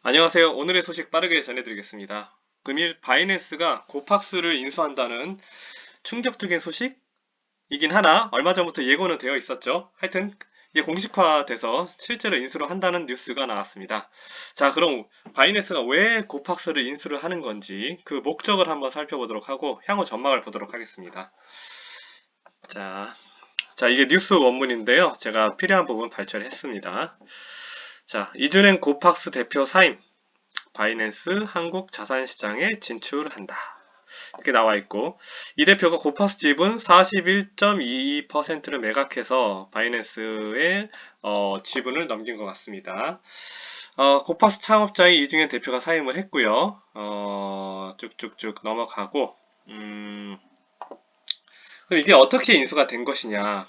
안녕하세요. 오늘의 소식 빠르게 전해드리겠습니다. 금일 바이낸스가 고팍스를 인수한다는 충격적인 소식이긴 하나 얼마 전부터 예고는 되어 있었죠. 하여튼 이게 공식화돼서 실제로 인수를 한다는 뉴스가 나왔습니다. 자, 그럼 바이낸스가 왜 고팍스를 인수를 하는 건지 그 목적을 한번 살펴보도록 하고 향후 전망을 보도록 하겠습니다. 자, 이게 뉴스 원문인데요. 제가 필요한 부분 발췌를 했습니다. 자, 이준행 고팍스 대표 사임. 바이낸스 한국 자산시장에 진출한다. 이렇게 나와 있고, 이 대표가 고팍스 지분 41.22%를 매각해서 바이낸스의 지분을 넘긴 것 같습니다. 고팍스 창업자의 이중현 대표가 사임을 했고요. 쭉쭉쭉 넘어가고, 그럼 이게 어떻게 인수가 된 것이냐?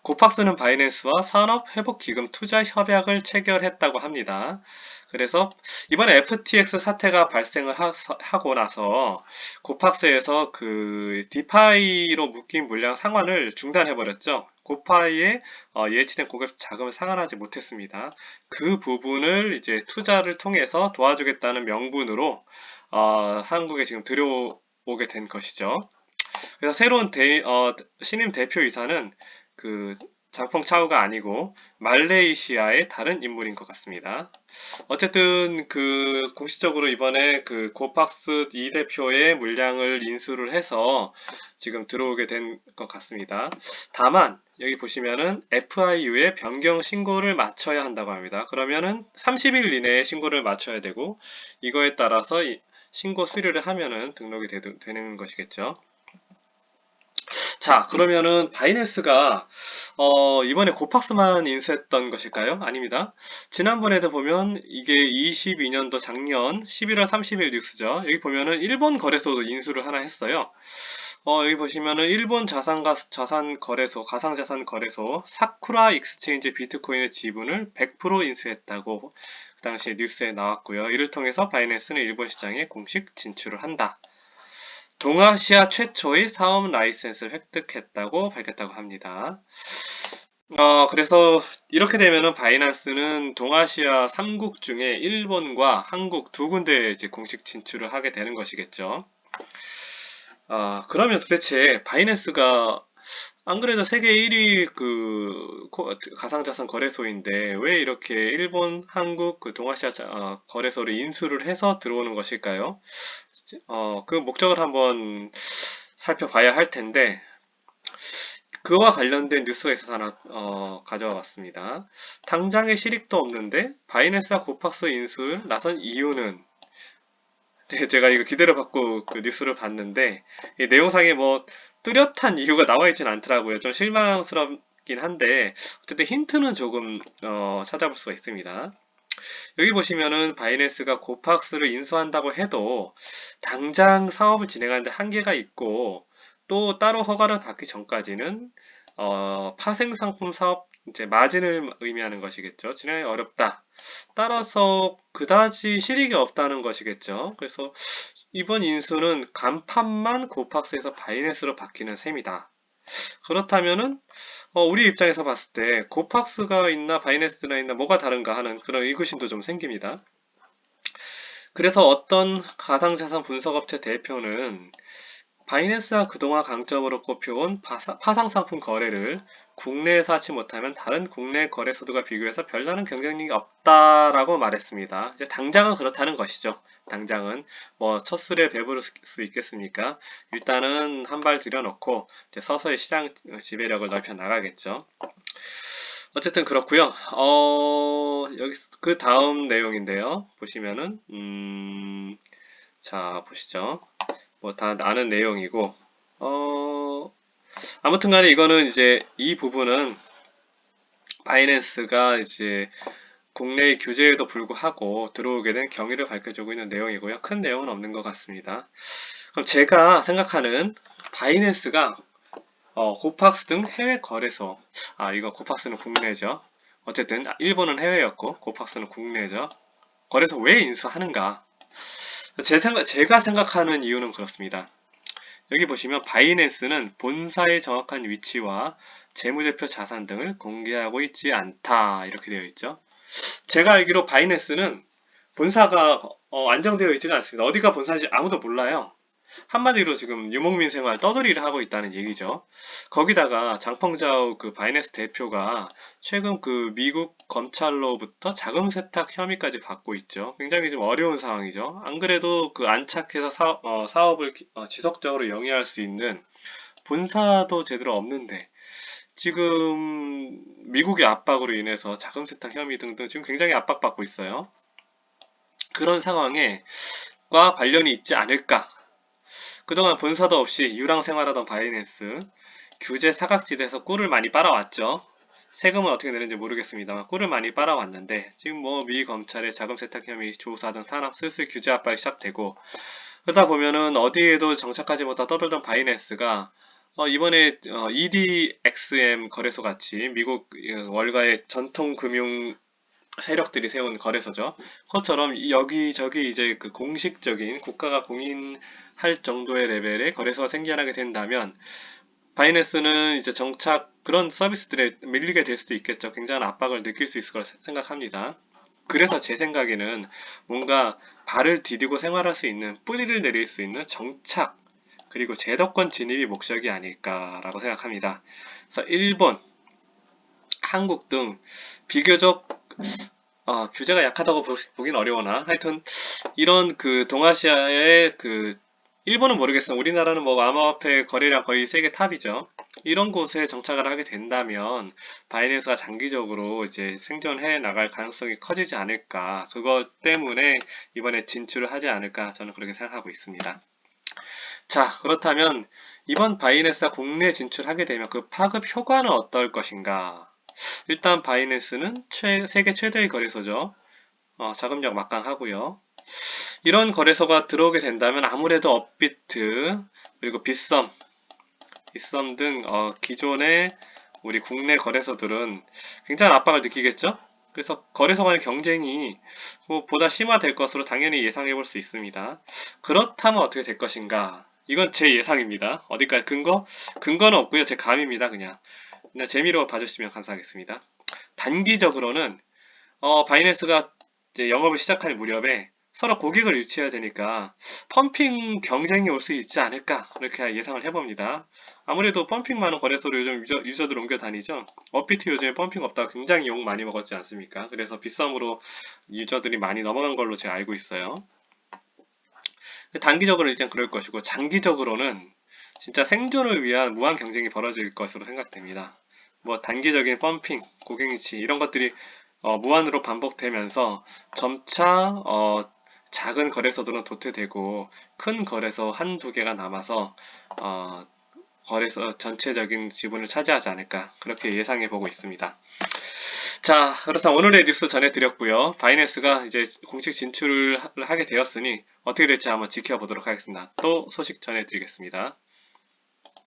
고팍스는 바이낸스와 산업회복기금 투자 협약을 체결했다고 합니다. 그래서 이번에 FTX 사태가 발생을 하고 나서 고팍스에서 그 디파이로 묶인 물량 상환을 중단해버렸죠. 고파이의 예치된 고객 자금을 상환하지 못했습니다. 그 부분을 이제 투자를 통해서 도와주겠다는 명분으로 한국에 지금 들여오게 된 것이죠. 그래서 새로운 신임 대표이사는 그 장펑 차우가 아니고 말레이시아의 다른 인물인 것 같습니다. 어쨌든 그 공식적으로 이번에 그 고팍스 이 대표의 물량을 인수를 해서 지금 들어오게 된 것 같습니다. 다만 여기 보시면은 FIU에 변경 신고를 마쳐야 한다고 합니다. 그러면은 30일 이내에 신고를 마쳐야 되고 이거에 따라서 신고 수료를 하면은 등록이 되는 것이겠죠. 자, 그러면은 바이낸스가 이번에 고팍스만 인수했던 것일까요? 아닙니다. 지난번에도 보면 이게 22년도 작년 11월 30일 뉴스죠. 여기 보면은 일본 거래소도 인수를 하나 했어요. 여기 보시면은 일본 자산 거래소, 가상자산 거래소 사쿠라 익스체인지 비트코인의 지분을 100% 인수했다고 그 당시에 뉴스에 나왔고요. 이를 통해서 바이낸스는 일본 시장에 공식 진출을 한다. 동아시아 최초의 사업 라이센스를 획득했다고 밝혔다고 합니다. 그래서 이렇게 되면은 바이낸스는 동아시아 3국 중에 일본과 한국 두 군데에 이제 공식 진출을 하게 되는 것이겠죠. 그러면 도대체 바이낸스가 안 그래도 세계 1위 그 가상자산 거래소인데 왜 이렇게 일본, 한국, 그 동아시아 거래소를 인수를 해서 들어오는 것일까요? 그 목적을 한번 살펴봐야 할 텐데 그와 관련된 뉴스가 있어서 하나 가져와 봤습니다. 당장의 실익도 없는데 바이낸스와 고팍스 인수를 나선 이유는 네, 제가 이거 기대를 받고 그 뉴스를 봤는데 이 내용상에 뭐 뚜렷한 이유가 나와 있진 않더라고요. 좀 실망스럽긴 한데 어쨌든 힌트는 조금 찾아볼 수가 있습니다. 여기 보시면은 바이낸스가 고팍스를 인수한다고 해도 당장 사업을 진행하는데 한계가 있고 또 따로 허가를 받기 전까지는 파생 상품 사업 이제 마진을 의미하는 것이겠죠. 진행이 어렵다. 따라서 그다지 실익이 없다는 것이겠죠. 그래서 이번 인수는 간판만 고팍스에서 바이낸스로 바뀌는 셈이다. 그렇다면은 우리 입장에서 봤을 때 고팍스가 있나 바이낸스가 있나 뭐가 다른가 하는 그런 의구심도 좀 생깁니다. 그래서 어떤 가상자산 분석업체 대표는 바이낸스가 그동안 강점으로 꼽혀온 파상상품 거래를 국내에서 하지 못하면 다른 국내 거래소들과 비교해서 별다른 경쟁력이 없다라고 말했습니다. 이제 당장은 그렇다는 것이죠. 당장은 뭐 첫 술에 배부를 수 있겠습니까? 일단은 한 발 들여놓고 이제 서서히 시장 지배력을 넓혀 나가겠죠. 어쨌든 그렇고요. 여기 그 다음 내용인데요. 보시면은 자 보시죠. 뭐 다 아는 내용이고 아무튼 간에 이거는 이제 이 부분은 바이낸스가 이제 국내의 규제에도 불구하고 들어오게 된 경위를 밝혀주고 있는 내용이고요. 큰 내용은 없는 것 같습니다. 그럼 제가 생각하는 바이낸스가 고팍스 등 해외 거래소 이거 고팍스는 국내죠. 어쨌든 일본은 해외였고 고팍스는 국내죠. 거래소 왜 인수하는가? 제가 생각하는 이유는 그렇습니다. 여기 보시면 바이낸스는 본사의 정확한 위치와 재무제표 자산 등을 공개하고 있지 않다 이렇게 되어 있죠. 제가 알기로 바이낸스는 본사가 안정되어 있지가 않습니다. 어디가 본사인지 아무도 몰라요. 한마디로 지금 유목민 생활 떠돌이를 하고 있다는 얘기죠. 거기다가 장펑자오 그 바이낸스 대표가 최근 그 미국 검찰로부터 자금 세탁 혐의까지 받고 있죠. 굉장히 좀 어려운 상황이죠. 안 그래도 그 안착해서 사업을 지속적으로 영위할 수 있는 본사도 제대로 없는데 지금 미국의 압박으로 인해서 자금 세탁 혐의 등등 지금 굉장히 압박받고 있어요. 그런 상황에 과 관련이 있지 않을까. 그동안 본사도 없이 유랑 생활하던 바이낸스, 규제 사각지대에서 꿀을 많이 빨아왔죠. 세금은 어떻게 내는지 모르겠습니다만 꿀을 많이 빨아왔는데 지금 뭐 미 검찰의 자금 세탁 혐의 조사 등 산업 슬슬 규제 압박이 시작되고 그러다 보면은 어디에도 정착하지 못한 떠돌던 바이낸스가 이번에 EDXM 거래소 같이 미국 월가의 전통 금융 세력들이 세운 거래소죠. 그것처럼 여기저기 이제 그 공식적인 국가가 공인할 정도의 레벨의 거래소가 생겨나게 된다면 바이낸스는 이제 정착 그런 서비스들에 밀리게 될 수도 있겠죠. 굉장한 압박을 느낄 수 있을 거라 생각합니다. 그래서 제 생각에는 뭔가 발을 디디고 생활할 수 있는 뿌리를 내릴 수 있는 정착 그리고 제도권 진입이 목적이 아닐까라고 생각합니다. 그래서 일본, 한국 등 비교적 규제가 약하다고 보긴 어려우나 하여튼 이런 그 동아시아의 그 일본은 모르겠어요. 우리나라는 뭐 암호화폐 거래량 거의 세계 탑이죠. 이런 곳에 정착을 하게 된다면 바이낸스가 장기적으로 이제 생존해 나갈 가능성이 커지지 않을까. 그것 때문에 이번에 진출을 하지 않을까 저는 그렇게 생각하고 있습니다. 자, 그렇다면 이번 바이낸스가 국내 진출하게 되면 그 파급 효과는 어떨 것인가? 일단 바이낸스는 세계 최대의 거래소죠. 자금력 막강하고요. 이런 거래소가 들어오게 된다면 아무래도 업비트 그리고 빗썸 등 기존의 우리 국내 거래소들은 굉장한 압박을 느끼겠죠? 그래서 거래소 간의 경쟁이 뭐 보다 심화될 것으로 당연히 예상해 볼 수 있습니다. 그렇다면 어떻게 될 것인가? 이건 제 예상입니다. 어디까지 근거는 없고요. 제 감입니다. 그냥 재미로 봐주시면 감사하겠습니다. 단기적으로는 바이낸스가 이제 영업을 시작할 무렵에 서로 고객을 유치해야 되니까 펌핑 경쟁이 올 수 있지 않을까 그렇게 예상을 해봅니다. 아무래도 펌핑 많은 거래소로 요즘 유저들 옮겨 다니죠. 업비트 요즘에 펌핑 없다가 굉장히 욕 많이 먹었지 않습니까? 그래서 빗썸으로 유저들이 많이 넘어간 걸로 제가 알고 있어요. 단기적으로 일단 그럴 것이고 장기적으로는 진짜 생존을 위한 무한 경쟁이 벌어질 것으로 생각됩니다. 뭐 단기적인 펌핑, 고객 유치 이런 것들이 무한으로 반복되면서 점차 작은 거래소들은 도태되고 큰 거래소 한두 개가 남아서 거래소 전체적인 지분을 차지하지 않을까 그렇게 예상해 보고 있습니다. 자, 그렇다면 오늘의 뉴스 전해드렸고요. 바이낸스가 이제 공식 진출을 하게 되었으니 어떻게 될지 한번 지켜보도록 하겠습니다. 또 소식 전해드리겠습니다.